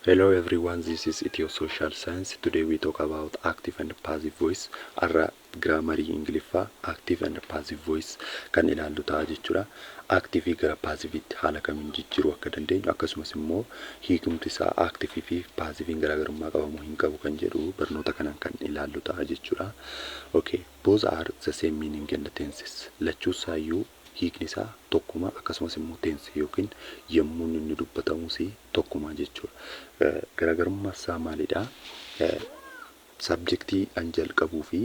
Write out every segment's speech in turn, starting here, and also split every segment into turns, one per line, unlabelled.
Hello everyone, this is Ethio Social Science. Today we talk about active and passive voice. Arra grammarii Ingiliffaa active and passive voice kan ilaallu ta'a jechuudha. Active gara passiveetti haala kamiin jijjiiruu akka dandeenyu akkasumas immoo hiikumti isaa active fi passive garaagarummaa qabamu hin qabu kan jedhu barnoota kanaan kan ilaallu ta'a jechuudha. Okay, both are the same meaning in the tenses. Lachuu isaayyuu hiikni isaa tokkuma akkasumas immoo tense yookiin yommuu inni dubbatamus tokkuma jechuudha. Garaagarummaa isaa maalidha? Subjectii an jalqabuu fi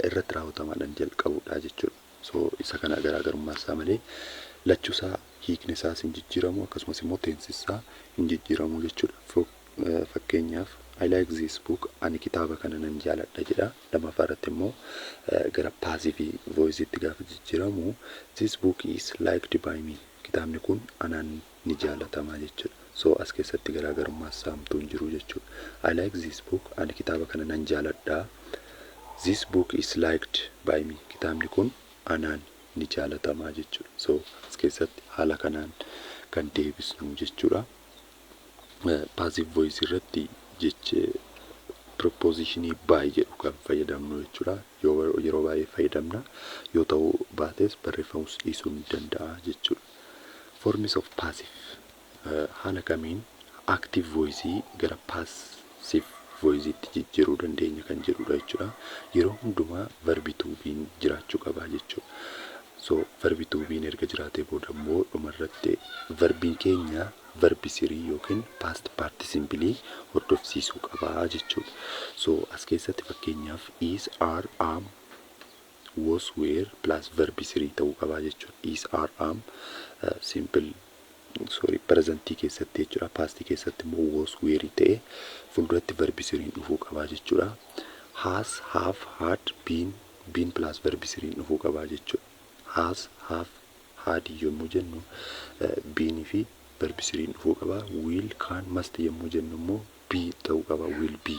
irratti raawwataman jalqabuudha jechuudha. So isa kana garaagarummaa isaa malee lachuu isaa hiikni isaa hin jijjiiramu akkasumas immoo tense isaa hin jijjiiramu jechuudha. Fakkeenyaaf I like this book ani kitaaba kana nan jaaladha jedha. Lammaffaa irratti immoo gara passive voice itti gaafa jijjiiramu this book is liked by me. Kitaabni kun anaan ni jaalatamaa jechuudha. So as keessatti garaagarummaa saamtuu hin jiru jechuudha. I like this book ani kitaaba kana nan jaaladha. This book is liked by me. Kitaabni kun anaan ni jaalatamaa jechuudha. So as keessatti haala kanaan kan deebisnu jechuudha. Passive voice irratti jecha prepositionii by jedhu kan fayyadamnu jechuudha. Yeroo baay'ee fayyadamna. Yoo ta'u baates barreeffamus dhiisuu ni danda'a jechuudha. Forms of passive haala kamiin active voice gara passive voice itti jijjiiruu dandeenya kan jedhudha jechuudha. Yeroo hundumaa verbi to be jiraachuu qaba jechuudha. So verbi to be erga jiraatee booda immoo dhumarratti verbiin keenya verbi sirii yookiin past participle hordofsiisuu qaba jechuudha. So as keessatti fakkeenyaaf is, are, am, was, were plus verbi sirii ta'uu qaba jechuudha. Is, are, am simple present keessatti jechuudha. Past keessatti immoo was, were ta'e fuulduratti verbi siriin dhufuu qaba jechuudha. Has, have, had, been plus verbi siriin dhufuu qaba jechuudha. Has, have, had yommuu jennu been fi verbi siriin dhufuu qaba. Will, can, must yommuu jennu immoo be ta'uu qaba. Will be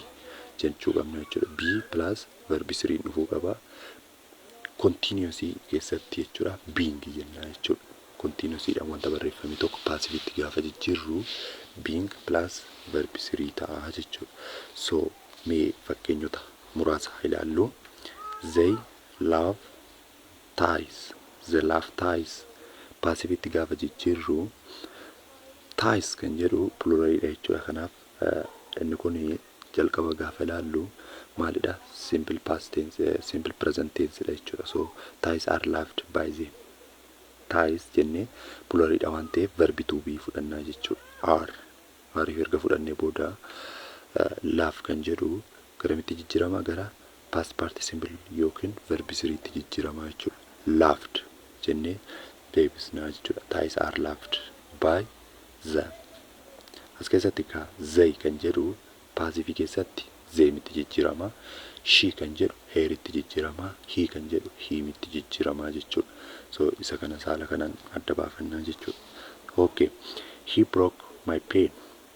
jechuu qabna jechuudha. Be plus verbi siriin dhufuu qaba. Continuously keessatti jechuudha. Being jenna jechuudha. Continuously dhaan wanta barreeffame tokko passiveetti gaafa jijjiirru being plus verbi sirii ta'a jechuudha. So mee fakkeenyota muraasa ilaallu. They love ties. The love ties passiveetti gaafa jijjiirru ties kan jedhu pluralidha jechuudha. Kanaaf inni kun jalqaba gaafa ilaallu maalidha? Simple past tense, simple present tense jechuudha. So ties are loved by them. Ties jennee pluralidha waan ta'eef verbi to be fudhannaa jechuudha. Are erga fudhannee booda love kan jedhu garamitti jijjiirama? Gara past participle yookiin verbi siriitti jijjiirama jechuudha. Loved jennee deebisnaa jechuudha. Ties are loved by them. As keessatti they kan jedhu passive keessatti themitti jijjiirama. She kan jedhu heritti jijjiirama. He kan jedhu himitti jijjiirama jechuudha. So isa kana saala kanaan adda baafannaa jechuudha. Okay. He broke my pen.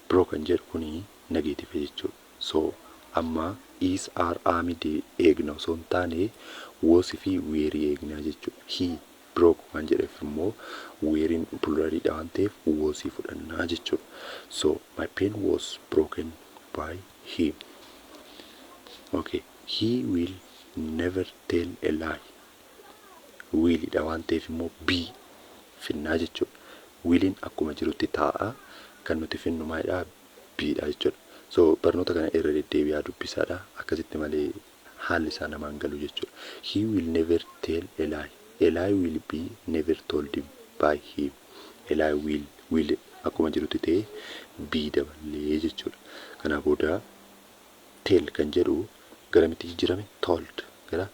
Broke kan jedhu kuni negative jechuudha. So amma is, are, am eegna osoo hin taane was fi were eegna jechuudha. He broke waan jedheef immoo werein pluralidha waan ta'eef was fudhannaa jechuudha. So my pen was broken by him. Okay. He will never tell a lie. Will dha waan ta'eef immoo be finnaa jechuudha. Willin akkuma jirutti taa'a kan nuti finnu maalidha? Be dha jechuudha. So barnoota kana irra deddeebi'aa dubbisaadha. Akkasitti malee haalli isaa namaan galu jechuudha. He will never tell a lie. A lie will be never told by him. A lie will akkuma jirutti ta'e be dabalee jechuudha. Kana booda tell kan jedhu garamitti jijjiirame? Told gara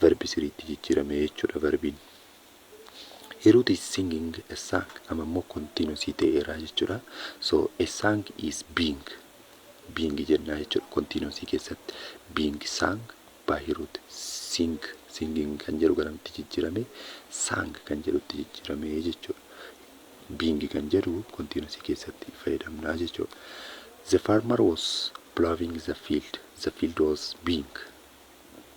verbi siriitti jijjiirame jechuudha verbiin. Hiruut is singing a song. Amma immoo continuously ta'eera jechuudha. So a song is being jennaa jechuudha. Continuously keessatti being sung by Hiruut. Singing kan jedhu garamitti jijjiirame? Sang kan jedhutti jijjiirame jechuudha. Being kan jedhu continuously keessatti fayyadamnaa jechuudha. The farmer was plowing the field. The field was being.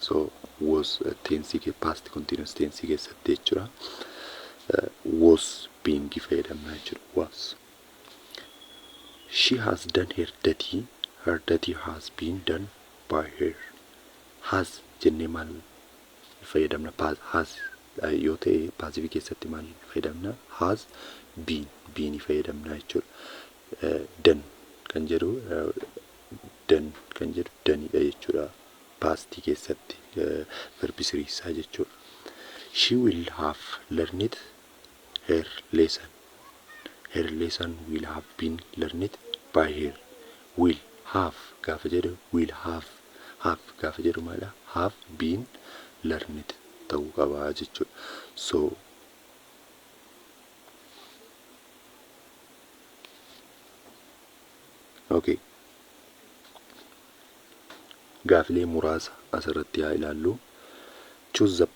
So was tense past continuous tense keessatti jechuudha. Was being fayyadamnaa jechuudha. Was. She has done her duty. Her duty has been done by her. Has jennee maal fayyadamna? Has yoo ta'e paasifii keessatti maal fayyadamna? Has been fayyadamna jechuudha. Dan kan jedhu danidha jechuudha. Paastii keessatti verbi siriisaa jechuudha. She will have learned her lesson. Her lesson will have been learned by her. Will have gaafa jedhu will have gaafa jedhu maala have been learned ta'uu qaba jechuudha. So okay, gaafilee muraasa asirratti haa ilaallu. Choose the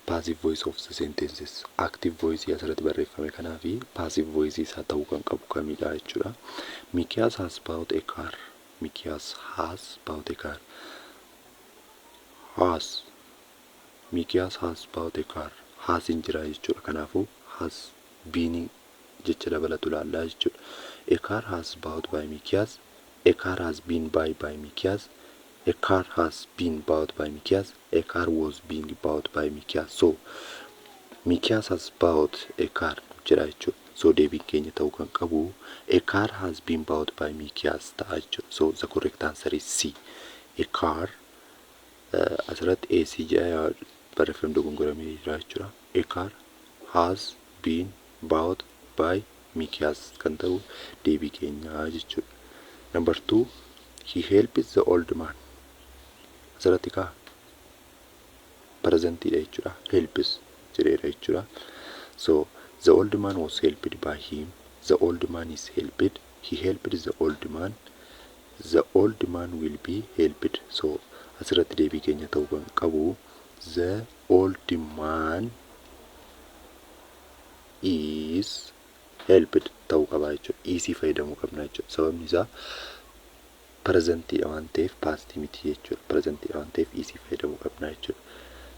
passive voice of the sentences. Active voice asirratti barreeffame kanaa fi passive voice isaa ta'uu kan qabu kamidha jechuudha. Mikiyaas has bought a car. Mikiyaas has bought a car. Mikiyaas has bought a car. Has hin jira jechuudha. Kanaafuu has been jecha dabalatu laallaa jechuudha. A car has bought by Mikiyaas. A car has been by Mikiyaas. A car has been bought by Mikiyaas. A car was being bought by Mikiyaas. So Mikiyaas has bought a car jira jechuudha. So deebiin keenya ta'uu kan qabu a car has been bought by Mikiyaas ta'a jechuudha. So the correct answer is C. A car asirratti AC jedha barreeffamni dogongoramee jira jechuudha. A car has been bought by Mikiyaas kan ta'u deebii keenya jechuudha. Number 2, he helps the old man. Asirratti kaa presentidha jechuudha. Helps jedheera jechuudha. So the old man was helped by him. The old man is helped. He helped the old man. The old man will be helped. So asirratti deebii keenya ta'uu kan qabu the old man is helped ta'uu qaba jechuudha. Easy fayyadamuu qabna jechuudha. Sababni isaa presentidha waan ta'eef past miti jechuudha. Presentidha waan ta'eef easy fayyadamuu qabna jechuudha.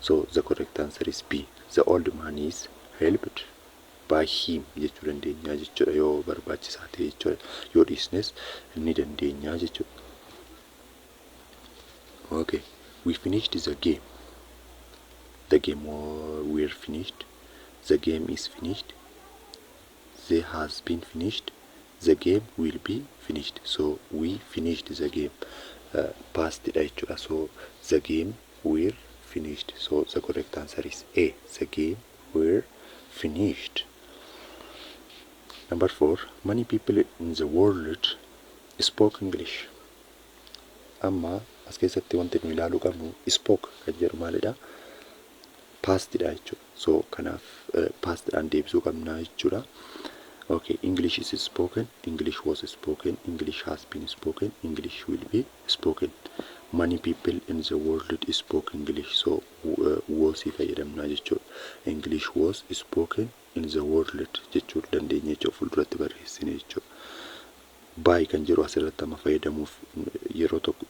So the correct answer is B. The old man is helped by him jechuu dandeenya jechuudha. Yoo barbaachisaa ta'e jechuudha. Yoo dhiisnes ni dandeenya jechuudha. Okay, we finished the game. The game we're finished. The game is finished. They has been finished. The game will be finished. So we finished the game. Past jechuudha. So the game we're finished. So the correct answer is A. The game we're finished. Number 4, many people in the world spoke English. Amma as keessatti wanti nu ilaaluu qabnu spoke kan jedhu maalidha? Pastidha jechuudha. So kanaaf pastidhaan deebisuu qabna jechuudha. Okay, English is spoken, English was spoken, English has been spoken, English will be spoken. Many people in the world spoke English. So was fayyadamna jechuudha. English was spoken in the world jechuu dandeenya jechuudha. Fuulduratti barreessine jechuudha. By kan jedhu asirratti amma fayyadamuuf yeroo tokko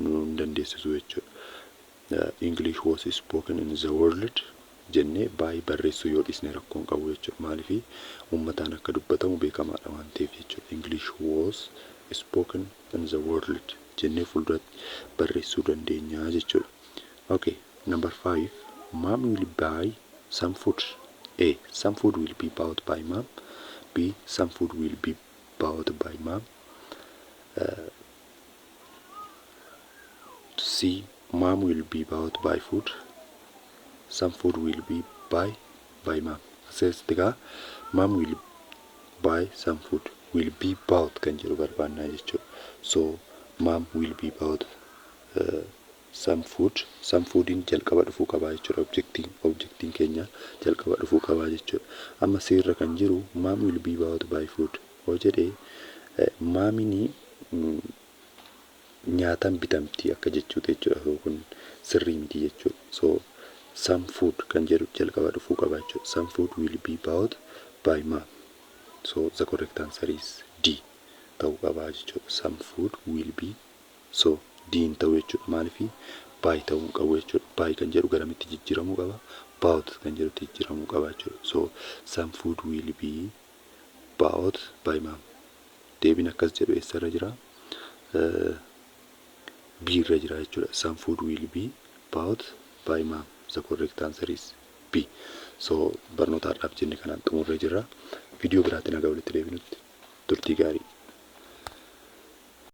nu dandeessisu jechuudha. English was spoken in the world jennee by barreessuu yoo dhiisne rakkoon qabu jechuudha. Maaliif uummataan akka dubbatamu beekamaadha waan ta'eef jechuudha. English was spoken in the world jennee fuulduratti barreessuu dandeenya jechuudha. Okay, number 5, mom will buy some food. A, some food will be bought by mom. B, some food will be bought by mom. C, mom will be bought by food. Some food will be by mom. Says the mom will buy some food. Will be bought kan jedhu barbaanna jechuudha. So mom will be bought some foodin jalqaba dhufuu qaba jechuudha. Objectiin keenya jalqaba dhufuu qaba jechuudha. Amma seerra kan jiru mom will be bought by food. Hoo jedhee maamini nyaataan bitamti akka jechuudha jechuudha. Kun sirrii miti jechuudha. So some food kan jedhu jalqaba dhufuu qaba jechuudha. Some food will be bought by mom. So the correct answer is D. Ta'uu qaba jechuudha. Some food will be, so D ta'uu jechuudha. Maaliif by ta'uu qabu jechuudha. By kan jedhu garamitti jijjiiramuu qaba. Bought kan jedhu jijjiiramuu qaba jechuudha. So some food will be bought by mom. deebiin akkas jedhu eessarra jira? B irra jira jechuudha. Some food will be bought by mom. The correct answer is B. So barnootaadhaaf jenne kanaan xumurree jirra. Viidiyoo biraatiin nagaa walitti deebinutti turtii gaarii.